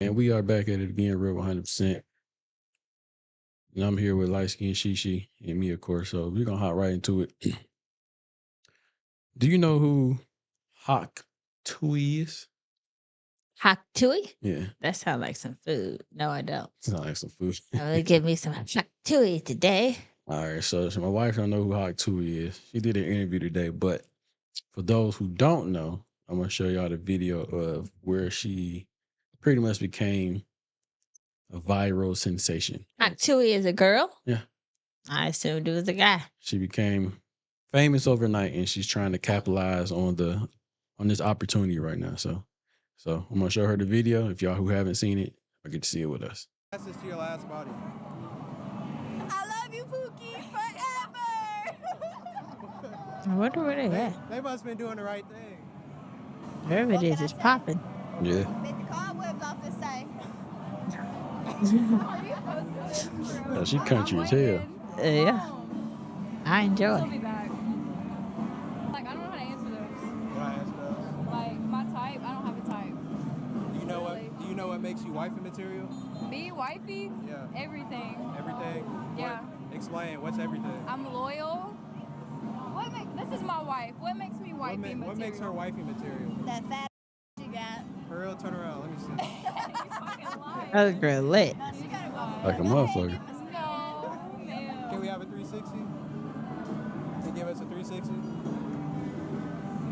And we are back at it again, real 100%. And I'm here with light skin Shishi and me, of course. So we're gonna hop right into it. Do you know who HAWK TUAH is? HAWK TUAH? Yeah, That sounds like some food. No, I don't. it's not like some food. Give me some HAWK TUAH today. All right, so my wife don't know who HAWK TUAH is. She did an interview today, but for those who don't know, I'm gonna show y'all the video of where she pretty much became a viral sensation. HAWK TUAH is a girl? Yeah. I assumed it was a guy. She became famous overnight, and she's trying to capitalize on this opportunity right now. So I'm gonna show her the video. If y'all who haven't seen it, I get to see it with us. That's just your last body. I love you, Pookie, forever. I wonder where they at. They must have been doing the right thing. Wherever it is, it's popping. Yeah. Bit the cobwebs off this thing. Oh, she country as hell. Yeah. I enjoy She'll it. be back. Like, I don't know how to answer those. What I asked us. Like, my type, I don't have a type. Do you know what makes you wifey material? Me, wifey, Yeah. everything. Everything? Yeah. Explain. What's everything? I'm loyal. This is my wife. What makes me wifey material? What makes her wifey material? That fat you got. For real, turn around. Let me see. You fucking lying. That was girl lit. No, she gotta go. Like a motherfucker. No, man. Can we have a 360? Can you give us a 360?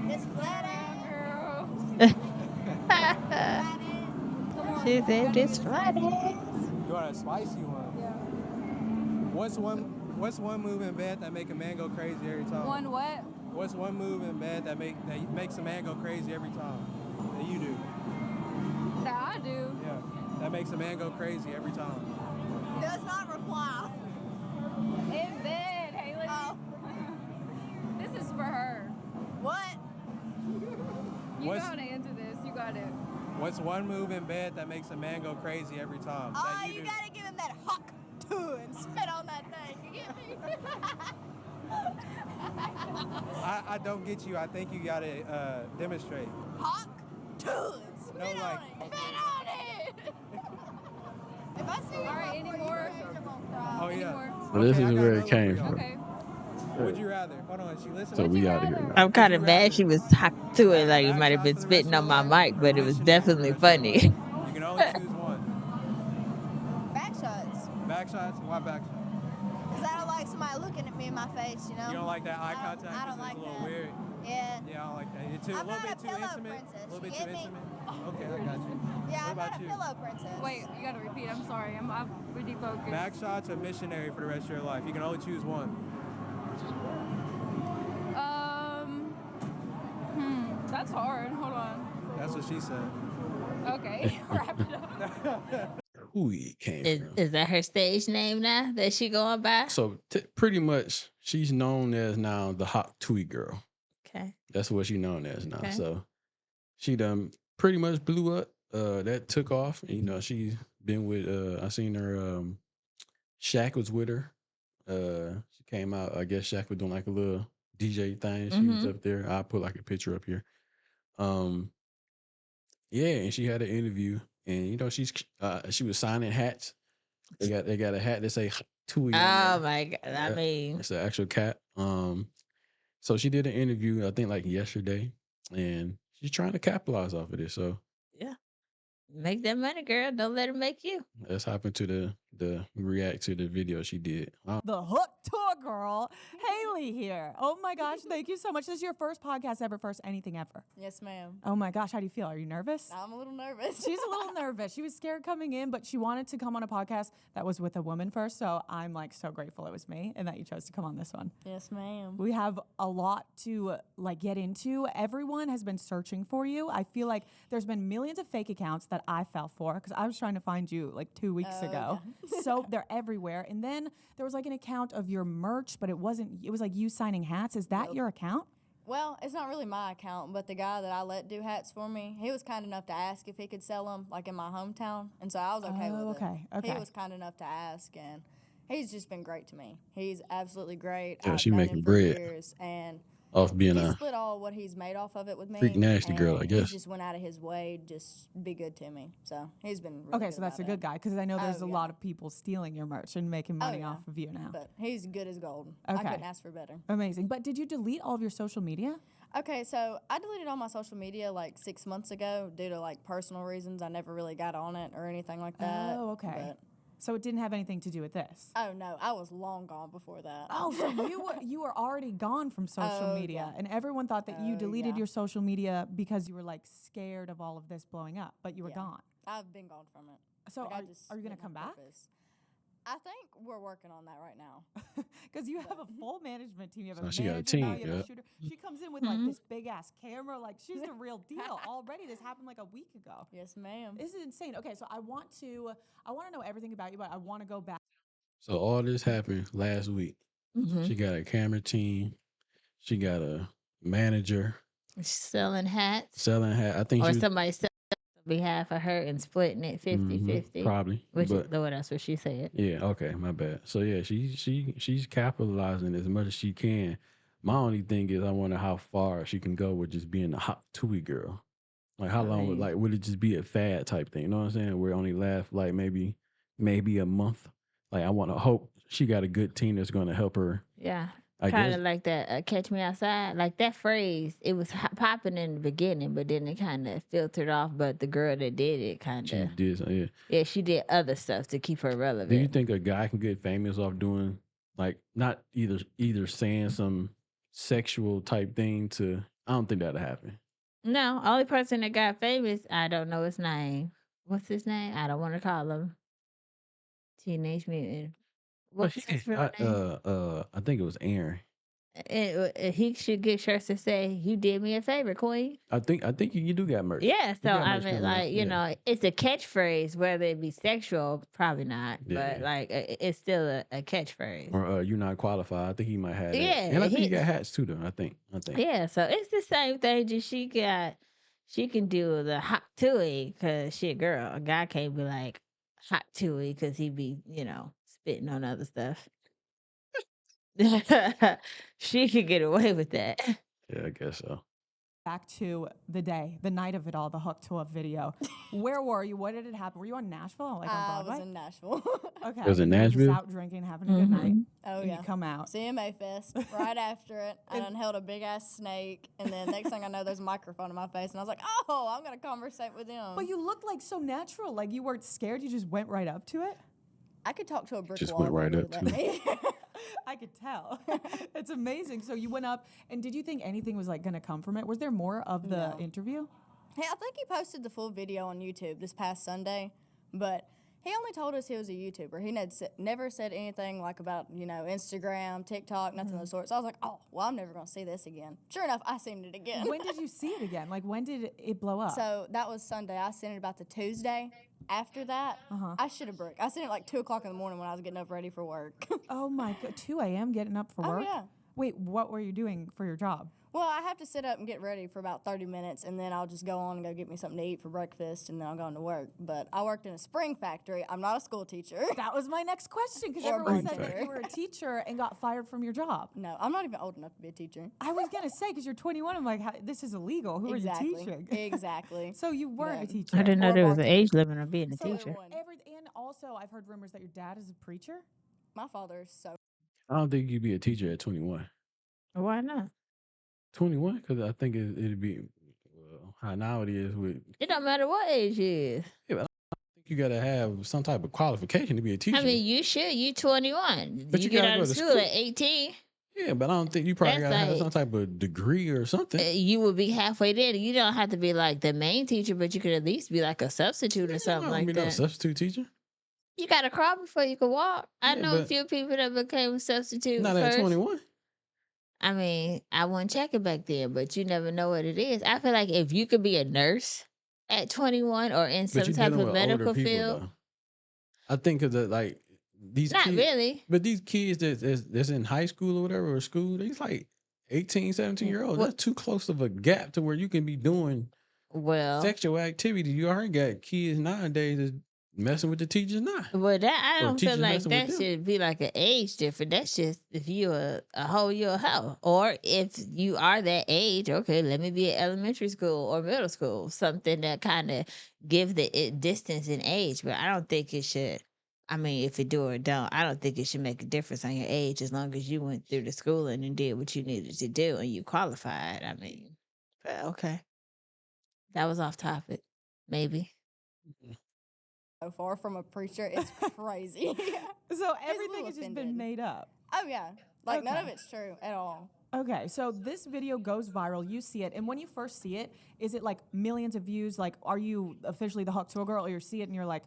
This flat ass Girl. flat Come on. She said this Friday. Friday. You want a spicy one? Yeah. What's one move in bed that make a man go crazy every time? One what? What's one move in bed that makes a man go crazy every time? That you do? That I do. Yeah. That makes a man go crazy every time. does not reply. In bed, Haley. Oh. This is for her. What? You What's- know how to answer this. You got it. What's one move in bed that makes a man go crazy every time? Oh, that you do? gotta give him that HAWK TUAH and spit on that thing. You get me? I don't get you. I think you gotta demonstrate. HAWK TUAH and spit No, on like- it. Spit on it. If I see you All right, up any for you, more? I'm gonna cry. Oh, yeah. Anymore? Well, this Okay, is I got where another it came for y'all. from. Okay. Would you rather? Hold on, she listening? So Would we you out of here rather? now. I'm kind of you mad rather? she was HAWK TUAH. Like, it Back might have shots been for the rest spitting of on your my life mic, but it or was missionary for the definitely rest of your funny. life? You can only choose one. Back shots. Back shots? Why back shots? Because I don't like somebody looking at me in my face, you know? You don't like that eye I don't- contact? I 'Cause don't like it's a little that. weird. Yeah. Yeah, I don't like that. It's I'm a little not bit a too pillow intimate. princess, A little bit you too get me? intimate. Okay, I got you. Yeah, What I'm about not a you? pillow princess. Wait, you gotta repeat. I'm sorry. I'm defocused. Back shots or missionary for the rest of your life? You can only choose one. That's hard. Hold on. That's what she said. Okay, wrap it up. Who it came from. Is that her stage name now that she going by? So pretty much, she's known as now the HAWK TUAH girl. Okay. That's what she's known as now. Okay. So she done pretty much blew up. That took off. You know, she's been with I seen her Shaq was with her. She came out, I guess Shaq was doing like a little DJ thing. She was up there. I'll put like a picture up here. Yeah, and she had an interview, and you know, she was signing hats. They got a hat that say TUAH. Oh my God. I Yeah. mean, It's the actual cat. So she did an interview, I think like yesterday, and she's trying to capitalize off of this. So yeah. Make that money, girl. Don't let it make you. let's hop into the react to the video she did. The HAWK TUAH Girl, Haley here. Oh my gosh, thank you so much. This is your first podcast ever, first anything ever. Yes, ma'am. Oh my gosh, how do you feel? Are you nervous? I'm a little nervous. She's a little nervous. She was scared coming in, but she wanted to come on a podcast that was with a woman first. So I'm like so grateful it was me and that you chose to come on this one. Yes, ma'am. We have a lot to like get into. Everyone has been searching for you. I feel like there's been millions of fake accounts that I fell for because I was trying to find you like 2 weeks ago. So they're everywhere. And then there was like an account of your merch, but it was like you signing hats. Is that your account? Well, it's not really my account, but the guy that I let do hats for me, he was kind enough to ask if he could sell them, like in my hometown, and so I was okay with okay, it. okay. He was kind enough to ask, and he's just been great to me. He's absolutely great. Yeah, I've she known making him for bread. years, and off being He a split all what he's made off of it with me. freak nasty girl, I and guess. He just went out of his way to just be good to me. So he's been really Okay, good so that's a about good it. guy because I know there's Oh, a yeah. lot of people stealing your merch and making money yeah. off of you now. But he's good as gold. I Okay. couldn't ask for better. Amazing. But did you delete all of your social media? Okay, so I deleted all my social media like 6 months ago due to like personal reasons. I never really got on it or anything like that. Oh, okay. But, So it didn't have anything to do with this. oh no, I was long gone before that. Oh, so you were already gone from social Oh, media, yeah. and everyone thought that you Oh, deleted yeah. your social media because you were like scared of all of this blowing up, but you were Yeah. gone. I've been gone from it. So Like, I are just you gonna didn't come have back? purpose. I think we're working on that right now. Because you have a full management team. You have So a she got a manager now. team, You have yeah. a shooter. She comes in with like this big ass camera. Like she's the real deal. Already, this happened like a week ago. Yes, ma'am. This is insane. Okay, so I want to know everything about you, but I want to go back. So all this happened last week. Mm-hmm. She got a camera team. She got a manager Selling hats. selling hat. I think Or she was somebody selling on behalf of her and splitting it 50-50. probably, Which but is, Lord, that's what she said. yeah, okay, my bad. So yeah, she's capitalizing as much as she can. My only thing is I wonder how far she can go with just being a HAWK TUAH girl. Like how long would mean- would it just be a fad type thing? You know what I'm saying? Where it only lasts like maybe a month. Like I want to hope she got a good team that's going to help her. Yeah. I Kind guess of like that catch me outside. Like that phrase, it was popping in the beginning, but then it kind of filtered off. But the girl that did it kind she of, did. Yeah. yeah, she did other stuff to keep her relevant. Do you think a guy can get famous off doing like not either saying some sexual type thing to? I don't think that'll happen. No, only person that got famous, I don't know his name. What's his name? I don't want to call him Teenage Mutant. Well, What's his real name? I think it was Aaron. He should get shirts to say, "You did me a favor, Queen." I think you do got merch. Yeah, You so got I merch mean, coming out, like you yeah. know, it's a catchphrase. Whether it be sexual, probably not, but Yeah. like it's still a catchphrase. Or you're not qualified. I think he might have that. Yeah, And I think he he- got hats too, though. I think. Yeah, so it's the same thing. Just she can do the hot tui because she a girl. A guy can't be like hot tui because he be spitting on other stuff. She could get away with that. Yeah, I guess so. Back to the night of it all, the HAWK TUAH video. Where were you? What did it happen? Were you on Nashville, like on I Broadway? was in Nashville. Okay. was in and you were just Nashville? out drinking, having a good night. Oh, and yeah. you come out. CMA Fest. Right after it, I done held a big ass snake, and then next thing I know, there's a microphone in my face, and I was like, "Oh, I'm gonna conversate with him." But you looked like so natural. Like you weren't scared. You just went right up to it. I could talk to a brick Just wall. went right if up it to would let me. I could tell. It's amazing. So you went up, and did you think anything was like going to come from it? Was there more of the No. interview? Hey, I think he posted the full video on YouTube this past Sunday, but he only told us he was a YouTuber. He never said anything like about, Instagram, TikTok, nothing of the sort. So I was like, oh, well, I'm never going to see this again. Sure enough, I seen it again. When did you see it again? Like when did it blow up? So that was Sunday. I seen it about the Tuesday. After that, I should have bricked. I seen it like 2 o'clock in the morning when I was getting up ready for work. Oh my god, 2 a.m. getting up for Oh, work? yeah. Wait, what were you doing for your job? Well, I have to sit up and get ready for about 30 minutes, and then I'll just go on and go get me something to eat for breakfast, and then I'll go into work. But I worked in a spring factory. I'm not a school teacher. That was my next question because Or everyone said bartender. that you were a teacher and got fired from your job. No, I'm not even old enough to be a teacher. I was gonna say because you're 21. I'm like, this is illegal. Who are you teaching? Exactly. So you weren't a No. teacher. I didn't know Or there was an bartender. age limit on being a So teacher. and also, I've heard rumors that your dad is a preacher. My father is so. I don't think you'd be a teacher at 21. Why not? 21? Because I think it'd be how now it is with. It don't matter what age you is. Yeah, but I think you got to have some type of qualification to be a teacher. I mean, you should. You 21. But you you get gotta out go of to school school. at 18. Yeah, but I don't think you probably That's got to have like- some type of degree or something. You would be halfway there. You don't have to be like the main teacher, but you could at least be like a substitute or something like be that. no substitute teacher. You got to crawl before you can walk. I Yeah, know a but few people that became substitute Not first. at 21. I mean, I wasn't checking back then, but you never know what it is. I feel like if you could be a nurse at 21 or in But some you're type dealing of with medical older people, field, though. I think because like these not kids, really. but these kids that's in high school or whatever or school, they's like 18, 17-year-olds. Well- That's too close of a gap to where you can be doing Well, sexual activity. You already got kids nowadays that's messing with the teachers now. Well, that I Or don't feel teachers like messing with that them. should be like an age difference. That's just if you a hoe, you're a hoe. Or if you are that age, okay, let me be at elementary school or middle school, something that kind of give the distance in age. But I don't think it should. I mean, if it do or don't, I don't think it should make a difference on your age as long as you went through the schooling and did what you needed to do and you qualified. I mean, but okay, that was off topic. Maybe. So far from a preacher, it's crazy. So a everything little has just been offended. made up. Oh yeah, like none of Okay. it's true at all. Okay, so this video goes viral. You see it, and when you first see it, is it like millions of views? Like, are you officially the HAWK TUAH girl, or you see it and you're like,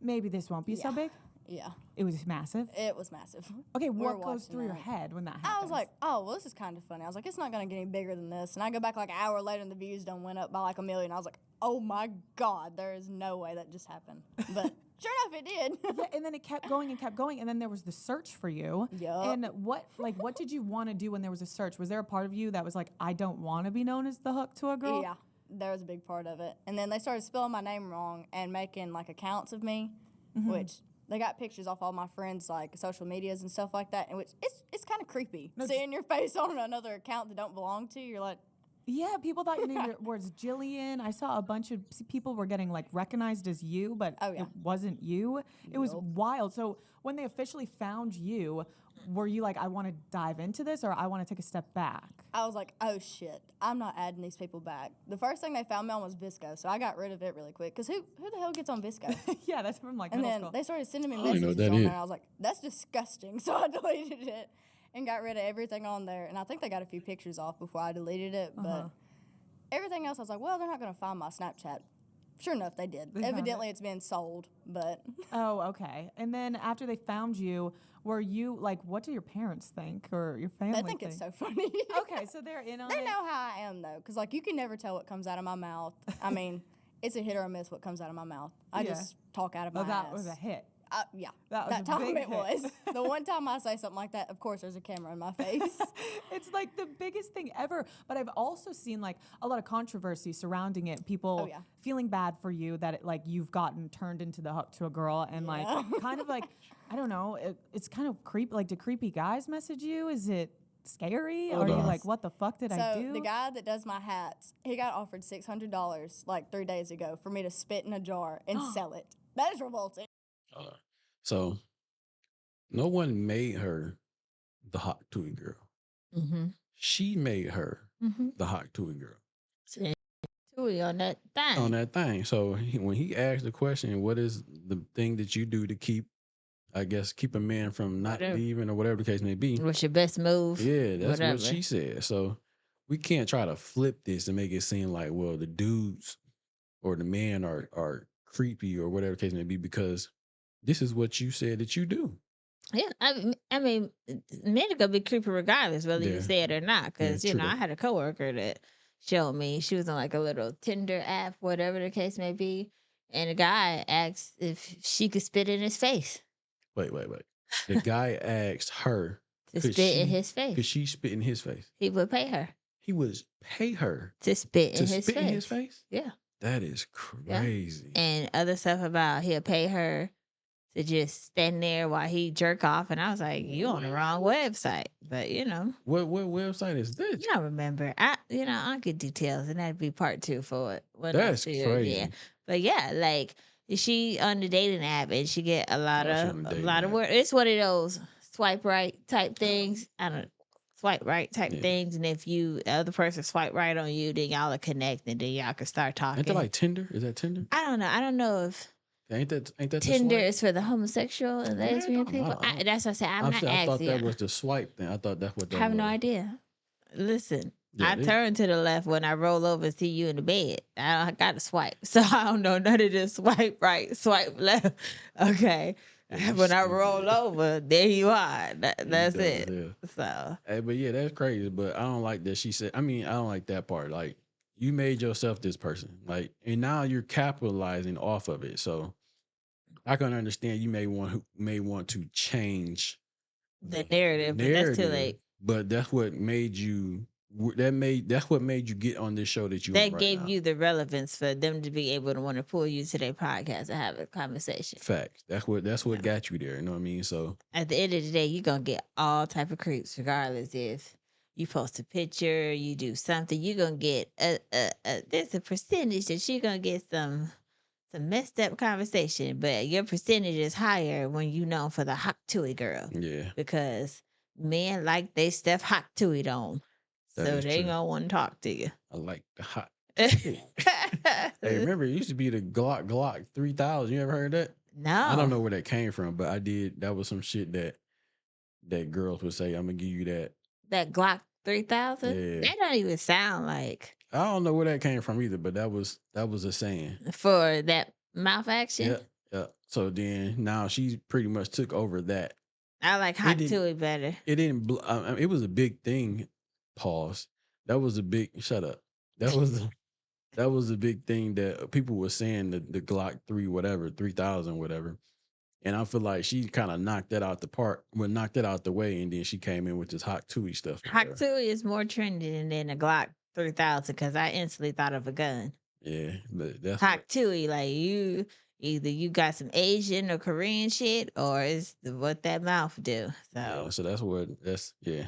maybe this won't be so Yeah. big? Yeah, It was massive. it was massive. Okay, We were what goes watching through your that. head when that happens? I was like, oh, well, this is kind of funny. I was like, it's not going to get any bigger than this. And I go back like an hour later and the views done went up by like 1 million. I was like, oh my God, there is no way that just happened. But sure enough, it did. yeah, and then it kept going and kept going, and then there was the search for you. Yup. And what did you want to do when there was a search? Was there a part of you that was like, I don't want to be known as the HAWK TUAH girl? Yeah, there was a big part of it. And then they started spelling my name wrong and making like accounts of me, which they got pictures off all my friends' like social medias and stuff like that. And which it's kind of creepy seeing your face on another account that don't belong to you. You're like, Yeah, people thought your name was Jillian. I saw a bunch of people were getting like recognized as you, but Oh, yeah. it wasn't you. It was Nope. wild. So when they officially found you, were you like, I want to dive into this, or I want to take a step back? I was like, oh shit, I'm not adding these people back. The first thing they found me on was Visco, so I got rid of it really quick. Because who the hell gets on Visco? Yeah, that's from like And middle then school. they started sending me I don't even know messages what that on is. there. I was like, that's disgusting. So I deleted it and got rid of everything on there. And I think they got a few pictures off before I deleted it. But everything else, I was like, well, they're not going to find my Snapchat. Sure enough, they did. They found Evidently, it's been sold. But Oh, okay. And then after they found you, were you like, what do your parents think, or your family they think it's so funny. Okay, so they're in on They it. know how I am, though. Because, like, you can never tell what comes out of my mouth. I mean, it's a hit or a miss what comes out of my mouth. I Yeah. just talk out of my Oh, that ass. was a hit. Yeah, That was a time big it hit. was. The one time I say something like that, of course, there's a camera in my face. It's like the biggest thing ever. But I've also seen like a lot of controversy surrounding it. People Oh, yeah. feeling bad for you that like you've gotten turned into the HAWK TUAH girl, and like kind of like I don't know. It's kind of creepy. Like, do creepy guys message you? Is it scary? Or are you on. like, what the fuck did I So do? the guy that does my hats, he got offered $600 like 3 days ago for me to spit in a jar and sell it. That is revolting. So no one made her the HAWK TUAH girl. Mm-hmm. She made her Mm-hmm. the HAWK TUAH girl Tui on that thing. on that thing. So when he asked the question, what is the thing that you do to keep, I guess, keep a man from not Whatever. leaving or whatever the case may be? What's your best move? Yeah, that's Whatever. what she said. So we can't try to flip this and make it seem like, well, the dudes or the men are creepy or whatever the case may be, because this is what you said that you do. Yeah, I mean, men are gonna be creepy regardless whether Yeah. you say it or not. Because Yeah, you know, true I that. had a coworker that showed me she was on like a little Tinder app, whatever the case may be, and a guy asked if she could spit in his face Wait. The guy asked her, to could spit in she his face. could she spit in his face? He would pay her He would pay her to spit to in his spit face. in his face? Yeah, That is Yeah. crazy. and other stuff about he'll pay her to just stand there while he jerk off, and I was like, you on the wrong website. But you know, What website is this? you don't remember. I'll get details, and that'd be part 2 for it. when I That's see her. crazy. Yeah, but yeah, like she on the dating app, and she get a lot Oh, she of on the a dating lot of app. work. It's one of those swipe right type things. I don't swipe right type Yeah. things, and if you other person swipe right on you, then y'all are connected, then y'all can start talking. Ain't that like Tinder? Is that Tinder? I don't know. I don't know if Ain't that the Tinder swipe? is for the homosexual and Man, lesbian I people. don't know. That's what I said. I'm I'm not saying, I thought asking. that was the swipe thing. I thought that's what that I have was. no idea. Listen, Yeah, I they- turn to the left when I roll over and see you in the bed. I got to swipe. So I don't know none of this swipe right, swipe left. Okay. Yeah, When I stupid. roll over, there you are. That's dumb as it. hell. So, Hey, but yeah, that's crazy. But I don't like that she said. I mean, I don't like that part. Like, you made yourself this person, like, and now you're capitalizing off of it. So I can understand you may want to change the narrative, but that's too narrative, late. but that's what made you that's what made you get on this show that you on That right gave now. you the relevance for them to be able to want to pull you to their podcast and have a conversation. Facts. That's what Yeah. got you there. You know what I mean? So At the end of the day, you're gonna get all type of creeps, regardless if you post a picture, you do something, you're gonna get there's a percentage that you're gonna get some messed up conversation, but your percentage is higher when you known for the HAWK TUAH girl. yeah, Because men like they stuff HAWK TUAH on. that So is they true. gonna want to talk to you. I like the hot. Hey, remember it used to be the Glock 3000. You ever heard that? I don't No. know where that came from, but I did. That was some shit that girls would say. I'm gonna give you that. That Glock 3000? Yeah. That don't even sound like I don't know where that came from either, but that was a saying. for that mouth action. Yeah, yeah. So then now she's pretty much took over that. I like It HAWK didn't. TUAH better. It didn't. It was a big thing. Pause. That was a big. Shut up. That was. That was a big thing that people were saying the Glock 3000 whatever. And I feel like she kind of knocked that out the park, well, knocked that out the way, and then she came in with this HAWK TUAH stuff. or HAWK whatever. TUAH is more trending than a Glock 3000 because I instantly thought of a gun. Yeah, but that's HAWK TUAH, like you either you got some Asian or Korean shit, or it's what that mouth do. yeah. So So that's yeah.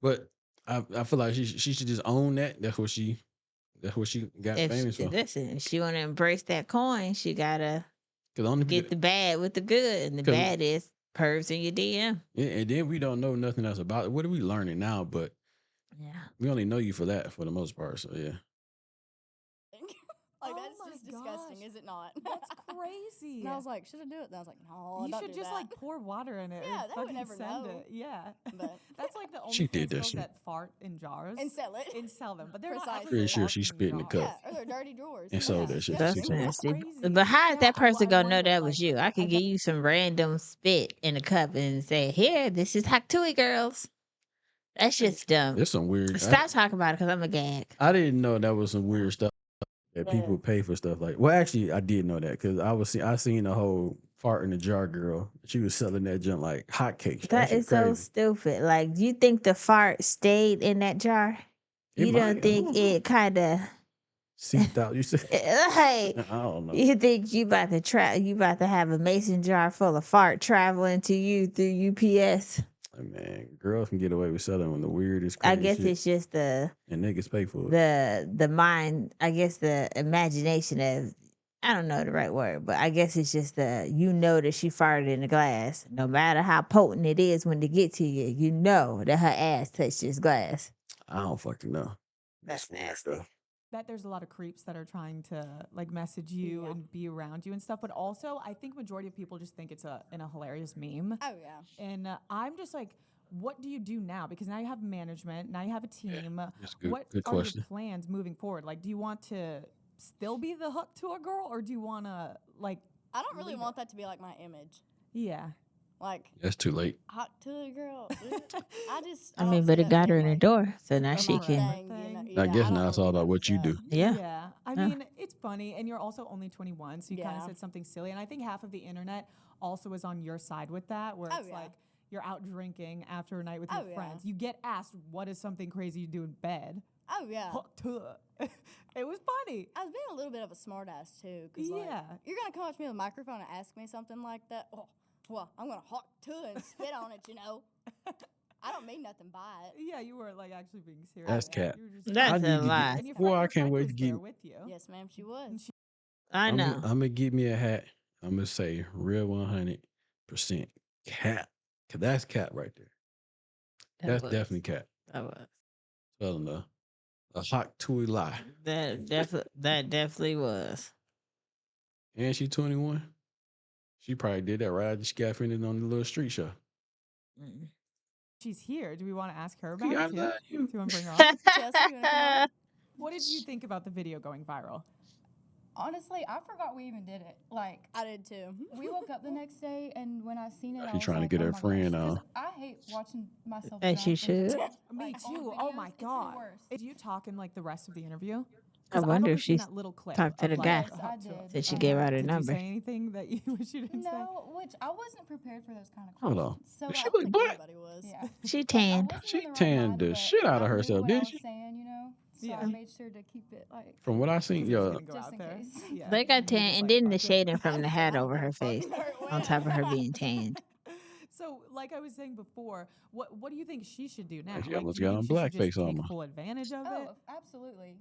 But I feel like she should just own that. That's what she got if famous for. listen, if she want to embrace that coin, she gotta Cause only get the bad with the good, and the 'cause- bad is pervs in your DM. yeah, and then we don't know nothing else about it. What are we learning now? But Yeah. we only know you for that for the most part. So yeah. Like, Oh that's my just disgusting, gosh. is it not? That's crazy. And I was like, should I do it? And I was like, no, you don't should do just that. like pour water in it. Yeah, and they would fucking never send know. it. Yeah, But that's like the only She did that girls shit. that fart in jars and sell it. and sell them, but they're not Precisely. actually Pretty sure she farting spit in the jars. cup. Yeah, or their dirty drawers. And sold that shit for That's $600. nasty. crazy. But how is Yeah, that person I gonna know wonder, that was like, you? I could give you some random spit in a cup and say, "Here, this is HAWK TUAH girls." That's just dumb. There's some weird. Stop talking about it because I'm a gag. I didn't know that was some weird stuff that people pay for stuff like. Well, actually, I did know that because I seen the whole fart in the jar girl. She was selling that junk like hotcakes. That shit is so crazy. stupid. Like, do you think the fart stayed in that jar? It You might, don't I think don't know. it kind of Seeped out. You said like I don't know. you think you about to have a mason jar full of fart traveling to you through UPS? Man, girls can get away with selling the weirdest I crazy guess shit, it's just and niggas pay for it. the mind. I guess the imagination of I don't know the right word, but I guess it's just that she farted in the glass. No matter how potent it is when they get to you, you know that her ass touched this glass. I don't fucking know. That's weird nasty. stuff. Bet there's a lot of creeps that are trying to like message you Yeah. and be around you and stuff. But also, I think majority of people just think it's a hilarious meme. Oh, yeah. And I'm just like, what do you do now? Because now you have management, now you have a team. That's good. What Good are question. your plans moving forward? Like, do you want to still be the HAWK TUAH girl, or do you want to like? I don't really Leave want that to be like my image. Yeah. Like, That's too late. hot to a girl. I just. I don't mean, see but it that got being, her in the like, door, so now a she forever can. thing. Yeah, I guess don't now it's really all about notice what you that. do. Yeah. I Yeah. mean, it's funny, and you're also only 21, so you kind of Yeah. said something silly. And I think half of the internet also is on your side with that, where Oh, it's yeah. like you're out drinking after a night with Oh, your yeah. friends. You get asked, "What is something crazy you do in bed?" Oh, yeah. HAWK TUAH. It was funny. I was being a little bit of a smartass too, because Yeah. you're gonna come up to me with a microphone and ask me something like that. Oh, well, I'm gonna hawk to it and spit on it, you know. I don't mean nothing by it. Yeah, you were like actually being serious. That's Yeah, cap. you were just That's I a need to lie. and your Boy, I your can't wait was to get. there with you. Yes, ma'am, she was. I I'm know. gonna get me a hat. I'm gonna say real 100% cap. Cause that's cap right there. That That's was. definitely cap. That was. Tell them a HAWK TUAH lie. That definitely was. And she 21. She probably did that right after she got finished on the little street show. Mm. She's here. Do we want to ask her about I it too? love Do you. you want to bring her on? Chelsea, you wanna come on? What did you think about the video going viral? Honestly, I forgot we even did it. Like, I did too. we woke up the next day, and when I seen it, I She was trying to like, get oh her my friend gosh, 'cause on. I hate watching myself. As drunk you and should. drunk, Me like, on too. Oh videos. my It's the god. worst. Did you talk in like the rest of the interview? I Because I've wonder only if seen she that little clip talked to of the like guy. Yes, a I hawk tuah. did. Said she I gave have. out her Did you number. say anything that you wish you didn't say? No, which I wasn't prepared for those kind of Hold on. questions. So Does I she like, don't look think black? anybody was. yeah, She like I tanned. wasn't She in the right tanned mind, the but shit out of I knew herself, what I didn't was she? saying, So Yeah. I made sure to keep it like From what I seen, Because it was yeah. gonna go just out in there. case. Yeah. They got You're tan, just and like, then the fuck it. shading from I the just hat said, over I'm her gonna face, fucking hurt on top of her with. being tanned. So, like I was saying before, what do you think she should do now? She Like, almost do you got think on she should blackface just take almost. full advantage of it? Oh, absolutely.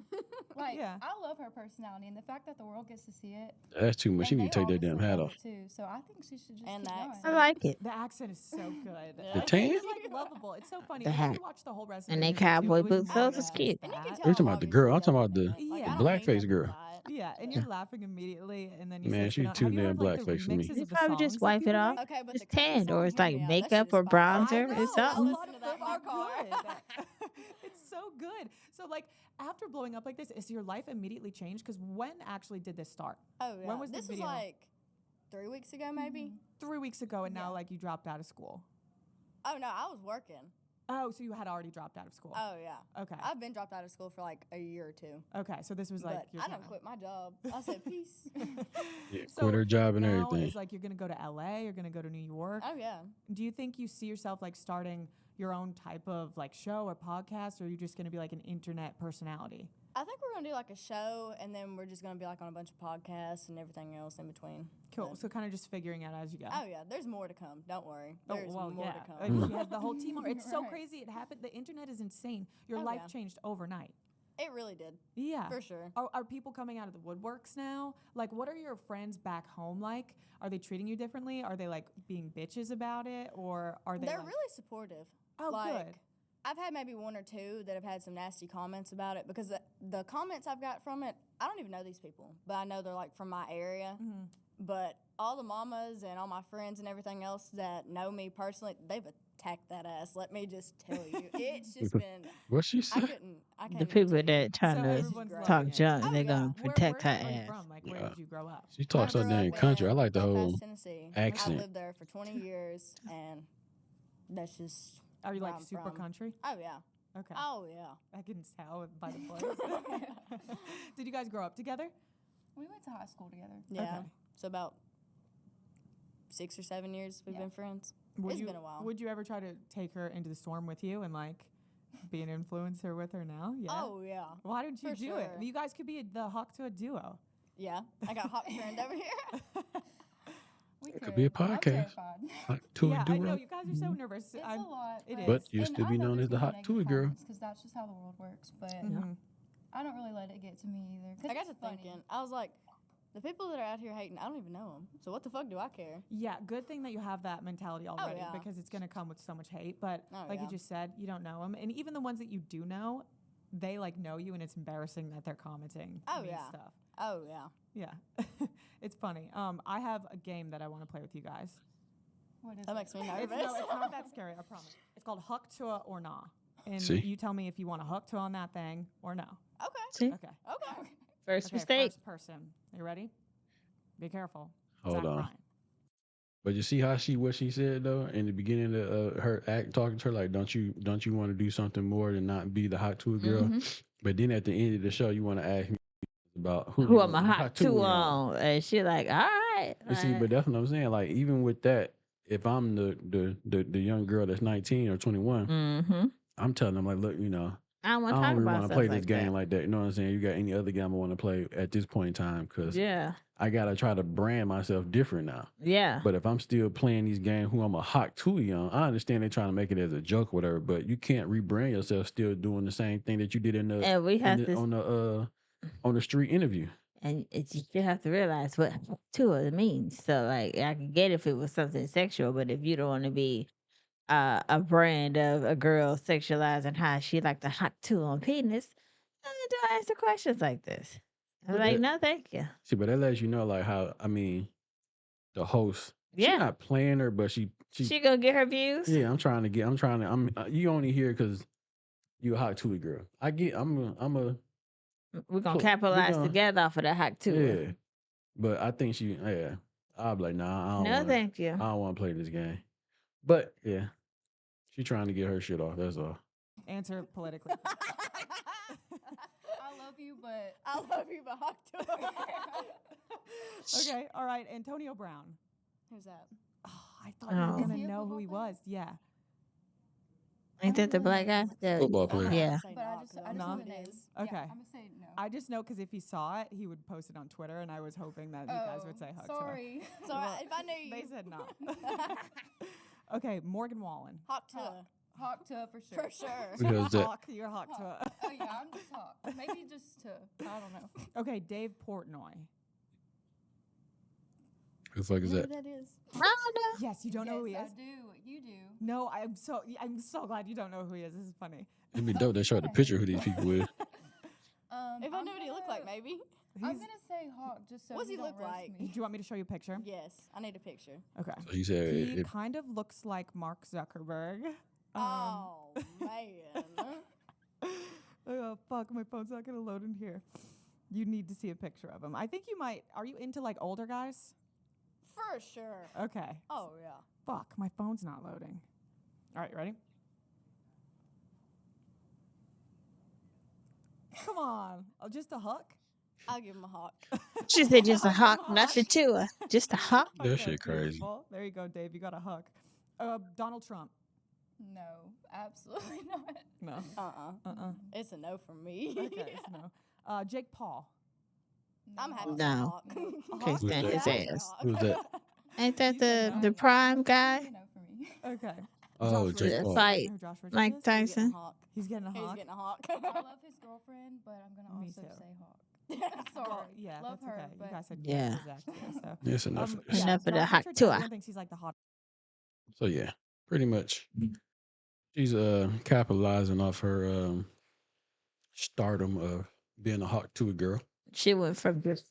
Like Yeah. I love her personality and the fact that the world gets to see it. That's too much. She And need they to take that damn obviously hat love off. it too. So I think she should just And keep the going. I accent. like it. The accent is so good. Yeah. The tan? It's like lovable. It's so funny. The And if hat. you watch the whole rest of And the they interview, too, cowboy it was boots, more those than was just cute. the And you can hat. tell You're talking I'm about the obviously girl. I'm talking joking about the it. Like, Yeah. I don't blackface mean nothing girl. by it. Yeah, and but- you're laughing immediately, and then you Man, say, she "Spin out." too Have you damn heard like the blackface for me. remixes You of the probably songs just that wipe it people off. make? Okay, but It's the country tanned, or song, it's hear like me out. That makeup shit is or fire. I bronzer or know. A something. lot Listen of to that them in my are car. good. It's so good. So, like, after blowing up like this, is your life immediately changed? Because when actually did this start? Oh yeah. When was this this was video? like 3 weeks ago, maybe. 3 weeks ago, and now Yeah. like you dropped out of school. Oh no, I was working. Oh, so you had already dropped out of school. Oh yeah. Okay. I've been dropped out of school for like a year or two. Okay, so this was like But your I time. don't quit my job. I said peace. Yeah, So quit her job and now everything. it's like you're gonna go to LA, you're gonna go to New York. Oh yeah. Do you think you see yourself like starting your own type of like show or podcast, or are you just gonna be like an internet personality? I think we're gonna do like a show, and then we're just gonna be like on a bunch of podcasts and everything else in between. Cool. But- So kind of just figuring out as you go. oh yeah, there's more to come. Don't worry. Oh, There's well, more yeah. to come. Like, she has the whole team. It's so Right. crazy. It happened. The internet is insane. Your Oh, life yeah. changed overnight. It really did, Yeah. for sure. Are people coming out of the woodworks now? Like, what are your friends back home like? Are they treating you differently? Are they like being bitches about it, or are they? They're like, really supportive. Oh, like, good. I've had maybe one or two that have had some nasty comments about it because the comments I've got from it, I don't even know these people, but I know they're like from my area. Mhm. But all the mamas and all my friends and everything else that know me personally, they've attacked that ass. Let me just tell you, it's just been. What she I said? couldn't. I can't. The even people tell you. that trying So to everyone's great. talk loving it. junk, Oh, they're yeah. gonna protect her where are you ass. from? Like, where Yeah. did you grow up? She I talks so grew damn up country. I in like the Belfast, whole Tennessee. accent. I lived there for 20 years, and that's just. Are you where like I'm super from. country? Oh yeah. Okay. Oh yeah. I can tell by the voice. Did you guys grow up together? We went to high school together. Yeah. Okay. So about 6 or 7 years we've Yeah. been friends. Would It's you, been a while. Would you ever try to take her into the storm with you and like be an influencer with her now? Yeah. Oh yeah. Why didn't you for do it? sure. You guys could be the Hawk Tuah duo. Yeah. I got hot friend over here. We It could be a I'm podcast. terrified. Hot Tuah Yeah, I know duo. you guys are so nervous. It's I'm- a lot. it is. But you and still I be know known there's as the gonna be Hot negative Tuah girl. comments, 'cause that's just how the world works. But Mhm. I don't really let it get to me either. 'Cause I got it's to funny. thinking. I was like, the people that are out here hating, I don't even know them. So what the fuck do I care? Yeah, good thing that you have that mentality already yeah. because it's going to come with so much hate. But Oh, like you yeah. just said, you don't know them. And even the ones that you do know, they like know you and it's embarrassing that they're commenting Oh, mean yeah. stuff. Oh yeah. Yeah. It's funny. I have a game that I want to play with you guys. What is That it? makes me It's, nervous. no, it's not that scary, I promise. It's called HAWK TUAH or Nah. And See? you tell me if you want to HAWK TUAH on that thing or no. Okay. See, Okay. Okay. first Okay, mistake. first person. You ready? Be careful. Hold Zach on. Bryan. But you see how what she said though in the beginning of her act, talking to her like, don't you want to do something more than not be the Hot Tour girl? Mhm. But then at the end of the show, you want to ask me about Who you am I want- hot tour to you on. on? And she like, all right. And see, but that's what I'm saying. Like even with that, if I'm the young girl that's 19 or 21, mm-hmm. I'm telling them like, look, I don't I want to don't talk really about want to stuff play like this game that. like that. You know what I'm saying? You got any other game I want to play at this point in time? Because Yeah, I gotta try to brand myself different now. yeah. But if I'm still playing these games, who I'm a hot too young, I understand they're trying to make it as a joke or whatever. But you can't rebrand yourself still doing the same thing that you did And we have to, on the street interview. and you have to realize what to means. So like, I could get if it was something sexual, but if you don't want to be a brand of a girl sexualizing how she like to hot to on penis, then don't answer questions like this. I'm But like, that- no, thank you. See, but that lets you know like how the host. She's Yeah, not playing her, but she she gonna get her views. yeah. You only here because you a hot tootie girl. I'm a We're gonna we capitalize gonna- together off of that hot tour. yeah. But I think I'll be like, nah, I don't No, wanna, thank you. I don't want to play this game. But yeah, she trying to get her shit off. That's all. Answer politically. I love you you, but I love you, but Hawk Tuah. Okay, all right. Antonio Brown. Who's that? Oh, I thought you were Oh. gonna Is he a know who football he player? was. Yeah. Ain't that the black guy? Football player. Yeah. Say but I no, just 'cause I I just know know who the it name. is. Okay. Yeah, I'm gonna say no. I just know because if he saw it, he would post it on Twitter, and I was hoping that you guys would say Hawk Tuah. Sorry. So if I knew you, They said no. Okay, Morgan Wallen. Hawk Tuah. Hawk Tuah for sure. For sure. Because that Hawk, you're Hawk Tuah. Oh yeah, I'm just Hawk. Maybe just to I don't know. Okay, Dave Portnoy. who the fuck is Who that? that is? I don't know. Yes, you don't know who he Yes, is. I do. You do. No, I'm so glad you don't know who he is. This is funny. It'd be dope. They showed the picture of who these people with. If I knew what he looked like, maybe. I'm He's- gonna say Hawk just so What's he don't look roast like? me. Do you want me to show you a picture? Yes, I need a picture. Okay. So he said, He if, kind of looks like Mark Zuckerberg. Oh man. Oh fuck, my phone's not gonna load in here. You need to see a picture of him. I think you might. Are you into like older guys? For sure. Okay. Oh yeah. Fuck, my phone's not loading. All right, ready? Come on. Oh, just a hook? I'll give him a hawk. She said just a hawk, not a Tua. Just a hawk. That shit crazy. beautiful. There you go, Dave. You got a hook. Donald Trump. No, absolutely not. No. It's a no from me. Okay, so no. Jake Paul. I'm happy with No. hawk. Can't Who's stand that? his Yeah, I'll say ass. hawk. who's that? Ain't that You said the no. the prime guy? You know, for me. Okay. Oh, Josh Jake Richardson. Paul. You guys Fight know who Josh Richardson Mike is? He's getting a Tyson. hawk. He's getting a He's hawk. getting a hawk. I love his girlfriend, but I'm gonna Me also too. say Hawk. Sorry. Well, yeah, love that's her, okay. You but guys said Yeah. yes to Zach too, so. That's enough of this. Enough of the Josh Hawk Richardson, Tuah. everyone thinks he's like the hot. So yeah, pretty much. She's capitalizing off her stardom of being a Hawk Tuah girl. She went from just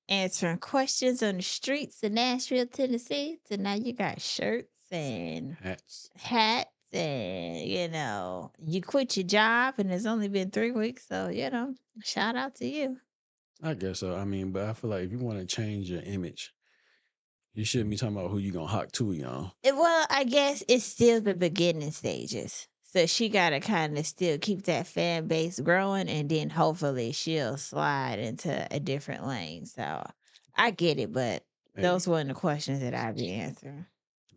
answering questions on the streets in Nashville, Tennessee, to now you got shirts and Hats. hats and you quit your job and it's only been 3 weeks, so shout out to you. I guess so. I mean, but I feel like if you want to change your image, you shouldn't be talking about who you gonna Hawk Tuah on. Well, I guess it's still the beginning stages. So she gotta kind of still keep that fan base growing, and then hopefully she'll slide into a different lane. So I get it, but Hey, those weren't the questions that I'd be answering.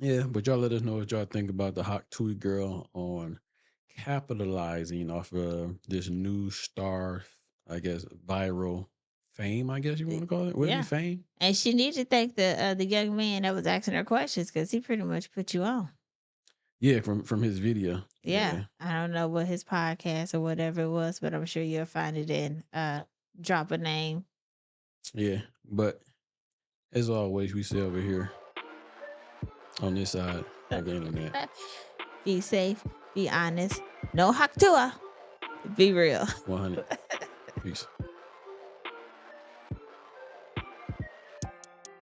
yeah, but y'all let us know what y'all think about the Hawk Tuah girl on capitalizing off of this new star, I guess, viral fame, I guess you want to call it. Would it Yeah. be fame? And she needs to thank the young man that was asking her questions because he pretty much put you on. Yeah, from his video. Yeah. I don't know what his podcast or whatever it was, but I'm sure you'll find it in drop a name. Yeah. But as always, we say over here on this side of the internet, Be safe, be honest, no Hawk Tuah, be real. 100. Peace.